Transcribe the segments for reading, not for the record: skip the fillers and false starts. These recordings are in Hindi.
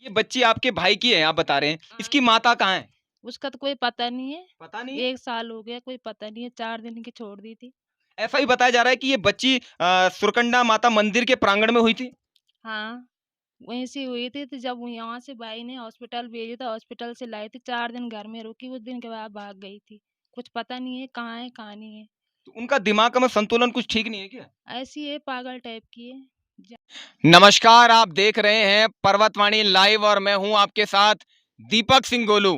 ये बच्ची आपके भाई की है, आप बता रहे हैं। हाँ, इसकी माता कहाँ है? उसका तो कोई पता नहीं है। पता नहीं है? 1 साल हो गया, कोई पता नहीं है, 4 दिन की छोड़ दी थी। ऐसा ही बताया जा रहा है कि ये बच्ची सुरकंडा माता मंदिर के प्रांगण में हुई थी। हाँ, वहीं से हुई थी, तो जब यहाँ से भाई ने हॉस्पिटल भेजा था, हॉस्पिटल से लाई थी, 4 दिन घर में रुकी, उस दिन के बाद भाग गई थी। कुछ पता नहीं है कहाँ है, कहाँ नहीं है। तो उनका दिमाग में संतुलन कुछ ठीक नहीं है क्या? ऐसी है, पागल टाइप की है। ज नमस्कार, आप देख रहे हैं पर्वतवाणी लाइव और मैं हूं आपके साथ दीपक सिंह गोलू।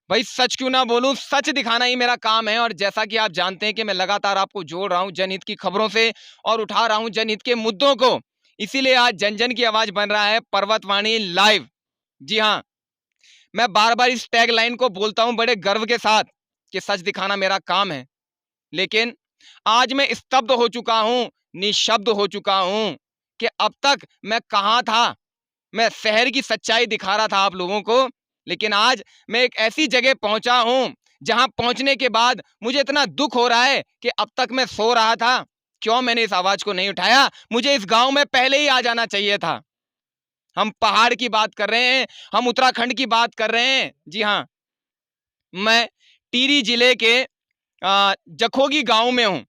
भाई सच क्यों ना बोलूं, सच दिखाना ही मेरा काम है। और जैसा कि आप जानते हैं कि मैं लगातार आपको जोड़ रहा हूं जनहित की खबरों से और उठा रहा हूं जनहित के मुद्दों को। इसीलिए आज जन जन की आवाज बन रहा है पर्वतवाणी लाइव। जी हाँ, मैं बार बार इस टैग लाइन को बोलता हूं बड़े गर्व के साथ कि सच दिखाना मेरा काम है। लेकिन आज मैं स्तब्ध हो चुका हूं, निशब्द हो चुका हूं कि अब तक मैं कहां था। मैं शहर की सच्चाई दिखा रहा था आप लोगों को, लेकिन आज मैं एक ऐसी जगह पहुंचा हूं जहां पहुंचने के बाद मुझे इतना दुख हो रहा है कि अब तक मैं सो रहा था। क्यों मैंने इस आवाज को नहीं उठाया? मुझे इस गांव में पहले ही आ जाना चाहिए था। हम पहाड़ की बात कर रहे हैं, हम उत्तराखंड की बात कर रहे हैं। जी हाँ, मैं टिहरी जिले के जखोगी गांव में हूं।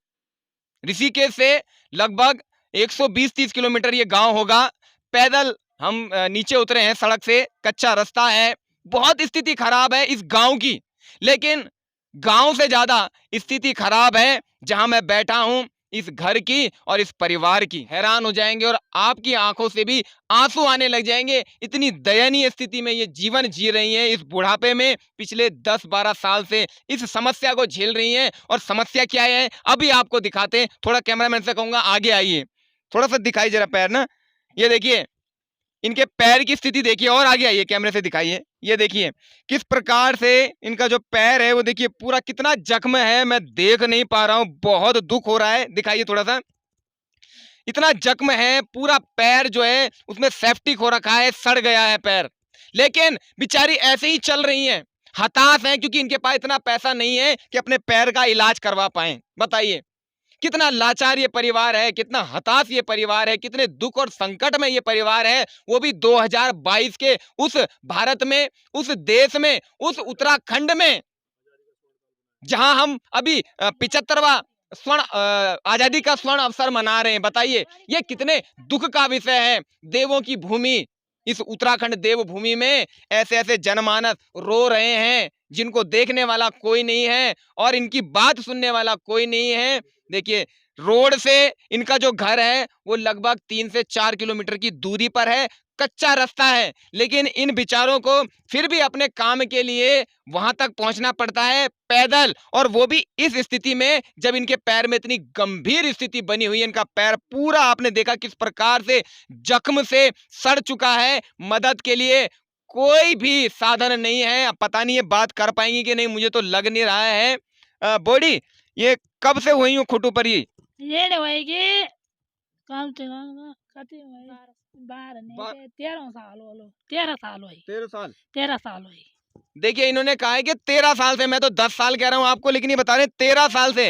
ऋषिकेश से लगभग 120-30 किलोमीटर ये गांव होगा। पैदल हम नीचे उतरे हैं, सड़क से कच्चा रास्ता है। बहुत स्थिति खराब है इस गांव की। लेकिन गांव से ज्यादा स्थिति खराब है जहां मैं बैठा हूं, इस घर की और इस परिवार की। हैरान हो जाएंगे और आपकी आंखों से भी आंसू आने लग जाएंगे। इतनी दयनीय स्थिति में ये जीवन जी रही हैं, इस बुढ़ापे में पिछले 10-12 साल से इस समस्या को झेल रही हैं। और समस्या क्या है अभी आपको दिखाते हैं। थोड़ा कैमरामैन से कहूंगा आगे आइए, थोड़ा सा दिखाई जरा पैर ना। ये देखिए इनके पैर की स्थिति देखिए, और आगे आइए कैमरे से दिखाइए। ये देखिए किस प्रकार से इनका जो पैर है वो देखिए पूरा कितना जख्म है, मैं देख नहीं पा रहा हूं, बहुत दुख हो रहा है। दिखाइए थोड़ा सा, इतना जख्म है, पूरा पैर जो है उसमें सेप्टिक हो रखा है, सड़ गया है पैर। लेकिन बेचारी ऐसे ही चल रही हैं, हताश हैं क्योंकि इनके पास इतना पैसा नहीं है कि अपने पैर का इलाज करवा पाए। बताइए कितना लाचार ये परिवार है, कितना हताश ये परिवार है, कितने दुख और संकट में ये परिवार है। वो भी 2022 के उस भारत में, उस देश में, उस उत्तराखंड में जहां हम अभी 75वां स्वर्ण आजादी का स्वर्ण अवसर मना रहे हैं। बताइए ये कितने दुख का विषय है। देवों की भूमि, इस उत्तराखंड देवभूमि में ऐसे ऐसे जनमानस रो रहे हैं जिनको देखने वाला कोई नहीं है और इनकी बात सुनने वाला कोई नहीं है। देखिए रोड से इनका जो घर है वो लगभग 3 से 4 किलोमीटर की दूरी पर है, कच्चा रास्ता है। लेकिन इन बिचारों को फिर भी अपने काम के लिए वहां तक पहुंचना पड़ता है पैदल, और वो भी इस स्थिति में जब इनके पैर में इतनी गंभीर स्थिति बनी हुई है। इनका पैर पूरा आपने देखा किस प्रकार से जख्म से सड़ चुका है। मदद के लिए कोई भी साधन नहीं है। अब पता नहीं ये बात कर पाएंगी कि नहीं, मुझे तो लग नहीं रहा है। बॉडी ये कब से हुई हूँ खुटू पर ये होएगी कम से कम कति होई 12 नहीं 13 साल होलो 13 साल होई 13 साल 13 साल होई। देखिए इन्होंने कहा है कि 13 साल से, मैं तो 10 साल कह रहा हूं आपको, लेकिन ये बता रहे 13 साल से।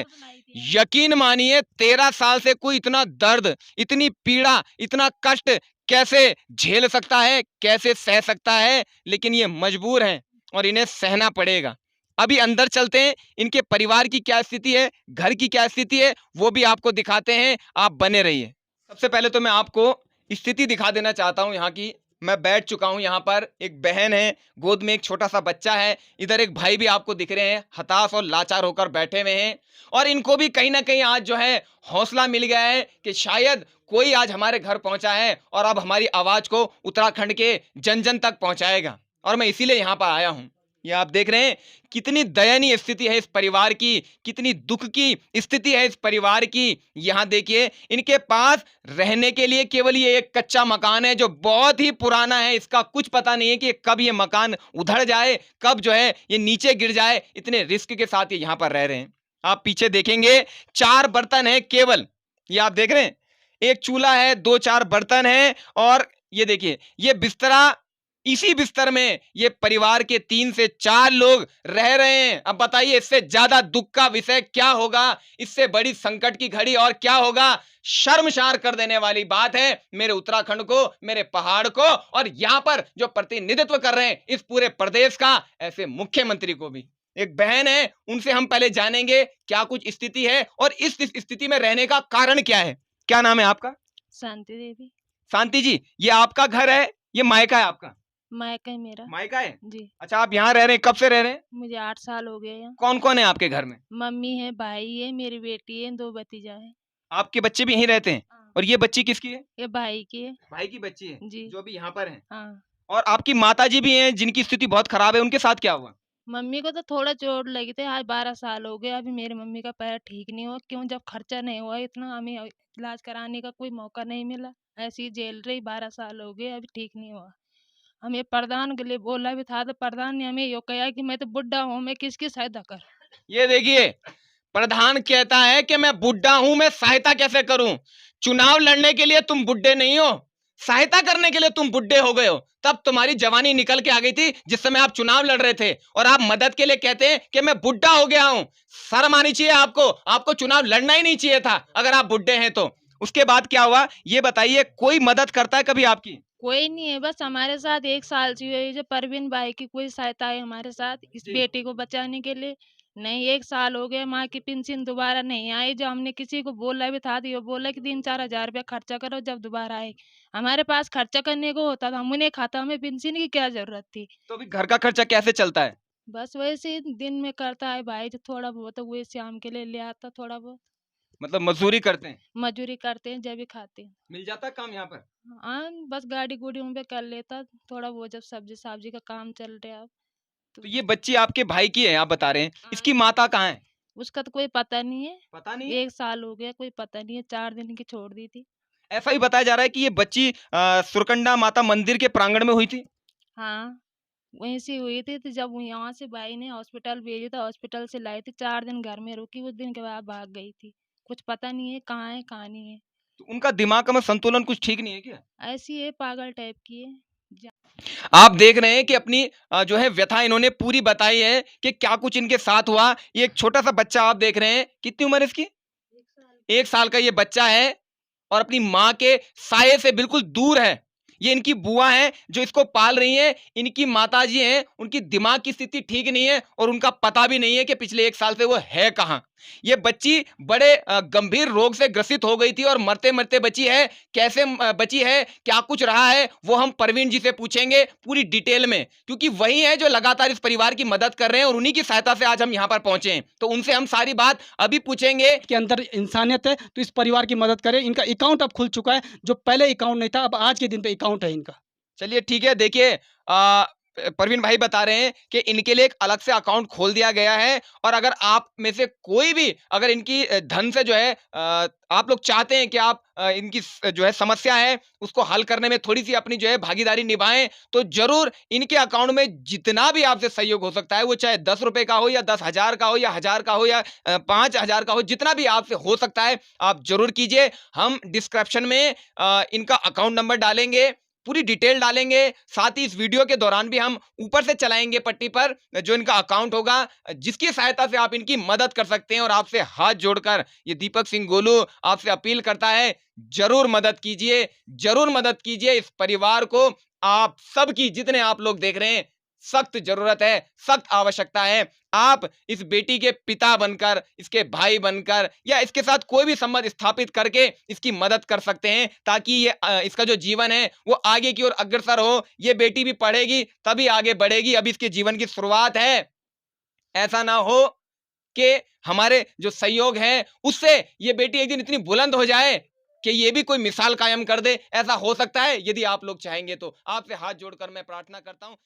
यकीन मानिए 13 साल से कोई इतना दर्द, इतनी पीड़ा, इतना कष्ट कैसे झेल सकता है, कैसे सह सकता है। लेकिन ये मजबूर हैं और इन्हें सहना पड़ेगा। अभी अंदर चलते हैं, इनके परिवार की क्या स्थिति है, घर की क्या स्थिति है, वो भी आपको दिखाते हैं। आप बने रहिए। सबसे पहले तो मैं आपको स्थिति दिखा देना चाहता हूं यहाँ की। मैं बैठ चुका हूं यहाँ पर, एक बहन है, गोद में एक छोटा सा बच्चा है, इधर एक भाई भी आपको दिख रहे हैं, हताश और लाचार होकर बैठे हुए हैं। और इनको भी कहीं ना कहीं आज जो है हौसला मिल गया है कि शायद कोई आज हमारे घर पहुंचा है और अब हमारी आवाज को उत्तराखंड के जन जन तक पहुंचाएगा। और मैं इसीलिए यहाँ पर आया हूँ। ये आप देख रहे हैं कितनी दयनीय स्थिति है इस परिवार की, कितनी दुख की स्थिति है इस परिवार की। यहाँ देखिए इनके पास रहने के लिए केवल ये एक कच्चा मकान है जो बहुत ही पुराना है। इसका कुछ पता नहीं है कि कब ये मकान उधड़ जाए, कब जो है ये नीचे गिर जाए। इतने रिस्क के साथ ये यहाँ पर रह रहे हैं। आप पीछे देखेंगे 4 बर्तन है केवल, ये आप देख रहे हैं, एक चूल्हा है, 2-4 बर्तन है। और ये देखिए ये बिस्तरा इसी बिस्तर में ये परिवार के 3 से 4 लोग रह रहे हैं। अब बताइए इससे ज्यादा दुख का विषय क्या होगा, इससे बड़ी संकट की घड़ी और क्या होगा। शर्मसार कर देने वाली बात है मेरे उत्तराखंड को, मेरे पहाड़ को, और यहां पर जो प्रतिनिधित्व कर रहे हैं इस पूरे प्रदेश का, ऐसे मुख्यमंत्री को भी। एक बहन है, उनसे हम पहले जानेंगे क्या कुछ स्थिति है और इस स्थिति में रहने का कारण क्या है। क्या नाम है आपका? शांति देवी। शांति जी, ये आपका घर है, ये मायका है आपका? मायका है मेरा। मायका है। जी। अच्छा, आप यहाँ रह रहे हैं, कब से रह रहे हैं? मुझे 8 साल हो गए हैं। कौन कौन है आपके घर में? मम्मी है, भाई है, मेरी बेटी है, 2 भतीजा है। आपके बच्चे भी यहीं रहते हैं? हाँ। और ये बच्ची किसकी है? ये भाई की है। भाई की बच्ची है जी। जो अभी यहाँ पर है। हाँ। और आपकी माता जी भी हैं जिनकी स्थिति बहुत खराब है, उनके साथ क्या हुआ? मम्मी को तो थोड़ा चोट लगी थी, आज 12 साल हो गए, अभी मेरी मम्मी का पैर ठीक नहीं हुआ। क्यों? जब खर्चा नहीं हुआ इतना, हमें इलाज कराने का कोई मौका नहीं मिला। ऐसे ही झेल रही, 12 साल हो गए, अभी ठीक नहीं हुआ। हमें प्रधान के लिए बोला भी था, तो प्रधान ने हमें यो कहा कि मैं तो बुड्ढा हूँ, मैं किसकी सहायता कर। ये देखिए, प्रधान कहता है कि मैं बुड्ढा हूं, मैं सहायता कैसे करूं। चुनाव लड़ने के लिए तुम बुड्ढे नहीं हो, सहायता करने के लिए तुम बुड्ढे हो गए हो। तब तुम्हारी जवानी निकल के आ गई थी जिस समय आप चुनाव लड़ रहे थे, और आप मदद के लिए कहते हैं कि मैं बुड्ढा हो गया हूं। शर्म आनी चाहिए आपको, आपको चुनाव लड़ना ही नहीं चाहिए था अगर आप बुड्ढे हैं तो। उसके बाद क्या हुआ ये बताइए, कोई मदद करता है कभी आपकी? कोई नहीं है, बस हमारे साथ 1 साल से हुई जो परवीन भाई की कोई सहायता है हमारे साथ इस जी। बेटी को बचाने के लिए। नहीं, 1 साल हो गए, माँ की पेंशन दोबारा नहीं आई। जो हमने किसी को बोला भी था, तो ये बोला कि 3-4 हज़ार रुपया खर्चा करो जब दोबारा आए। हमारे पास खर्चा करने को होता तो हम उन्हें खाता, हमें पेंशन की क्या ज़रूरत थी। तो अभी घर का खर्चा कैसे चलता है? बस वैसे ही दिन में करता है भाई, जो थोड़ा बहुत है वही शाम के लिए ले आता थोड़ा बहुत। मतलब मजदूरी करते हैं? मजदूरी करते हैं जब भी खाते हैं। मिल जाता है काम यहाँ पर? हाँ, बस गाड़ी-गुड़ी में कर लेता थोड़ा बहुत, जब सब्जी-साब्जी का काम चल रहा है अब तो। तो ये बच्ची आपके भाई की है आप बता रहे हैं, हाँ, इसकी माता कहाँ है? उसका तो कोई पता नहीं है। पता नहीं है। 1 साल हो गया, कोई पता नहीं है, 4 दिन की छोड़ दी थी। ऐसा ही बताया जा रहा है कि ये बच्ची सुरकंडा माता मंदिर के प्रांगण में हुई थी। हाँ, वहीं से हुई थी, तो जब यहाँ से भाई ने हॉस्पिटल भेजी तो हॉस्पिटल से लाई थी, 4 दिन घर में रुकी, उस दिन के बाद भाग गई थी। कुछ पता नहीं है कहाँ है, कहाँ नहीं है। तो उनका दिमाग में संतुलन कुछ ठीक नहीं है क्या? ऐसी है, पागल टाइप की है। जा आप देख रहे हैं कि अपनी जो है व्यथा इन्होंने पूरी बताई है कि क्या कुछ इनके साथ हुआ। ये एक छोटा सा बच्चा आप देख रहे हैं, कितनी उम्र है इसकी? 1 साल 1 साल का ये बच्चा है और अपनी माँ के साये से बिल्कुल दूर है। ये इनकी बुआ हैं जो इसको पाल रही हैं, इनकी माताजी हैं, उनकी दिमाग की स्थिति ठीक नहीं है और उनका पता भी नहीं है कि पिछले 1 साल से वो है कहाँ। ये बच्ची बड़े गंभीर रोग से ग्रसित हो गई थी और मरते-मरते बची है। कैसे बची है, क्या कुछ रहा है, वो हम परवीन जी से पूछेंगे पूरी डिटेल में, क्योंकि वही है जो लगातार इस परिवार की मदद कर रहे हैं और उन्हीं की सहायता से आज हम यहाँ पर पहुँचे हैं। तो उनसे हम सारी बात अभी पूछेंगे। के अंदर इंसानियत है तो इस परिवार की मदद करें। इनका अकाउंट अब खुल चुका है, जो पहले अकाउंट नहीं था, अब आज के दिन पे अकाउंट है इनका। चलिए ठीक है, देखिए परवीन भाई बता रहे हैं कि इनके लिए एक अलग से अकाउंट खोल दिया गया है और अगर आप में से कोई भी अगर इनकी धन से जो है आप लोग चाहते हैं कि आप इनकी जो है समस्या है उसको हल करने में थोड़ी सी अपनी जो है भागीदारी निभाएं, तो जरूर इनके अकाउंट में जितना भी आपसे सहयोग हो सकता है, वो चाहे 10 रुपए का हो या 10,000 का हो या 1,000 का हो या 5,000 का हो, जितना भी आपसे हो सकता है आप जरूर कीजिए। हम डिस्क्रिप्शन में इनका अकाउंट नंबर डालेंगे, पूरी डिटेल डालेंगे, साथ ही इस वीडियो के दौरान भी हम ऊपर से चलाएंगे पट्टी पर जो इनका अकाउंट होगा, जिसकी सहायता से आप इनकी मदद कर सकते हैं। और आपसे हाथ जोड़कर ये दीपक सिंह गोलू आपसे अपील करता है, जरूर मदद कीजिए, जरूर मदद कीजिए इस परिवार को। आप सबकी, जितने आप लोग देख रहे हैं, सख्त जरूरत है, सख्त आवश्यकता है। आप इस बेटी के पिता बनकर, इसके भाई बनकर या इसके साथ कोई भी संबंध स्थापित करके इसकी मदद कर सकते हैं, ताकि ये इसका जो जीवन है वो आगे की ओर अग्रसर हो। ये बेटी भी पढ़ेगी तभी आगे बढ़ेगी, अभी इसके जीवन की शुरुआत है। ऐसा ना हो कि हमारे जो सहयोग है उससे ये बेटी एक दिन इतनी बुलंद हो जाए कि ये भी कोई मिसाल कायम कर दे। ऐसा हो सकता है यदि आप लोग चाहेंगे तो। आपसे हाथ जोड़कर मैं प्रार्थना करता हूं।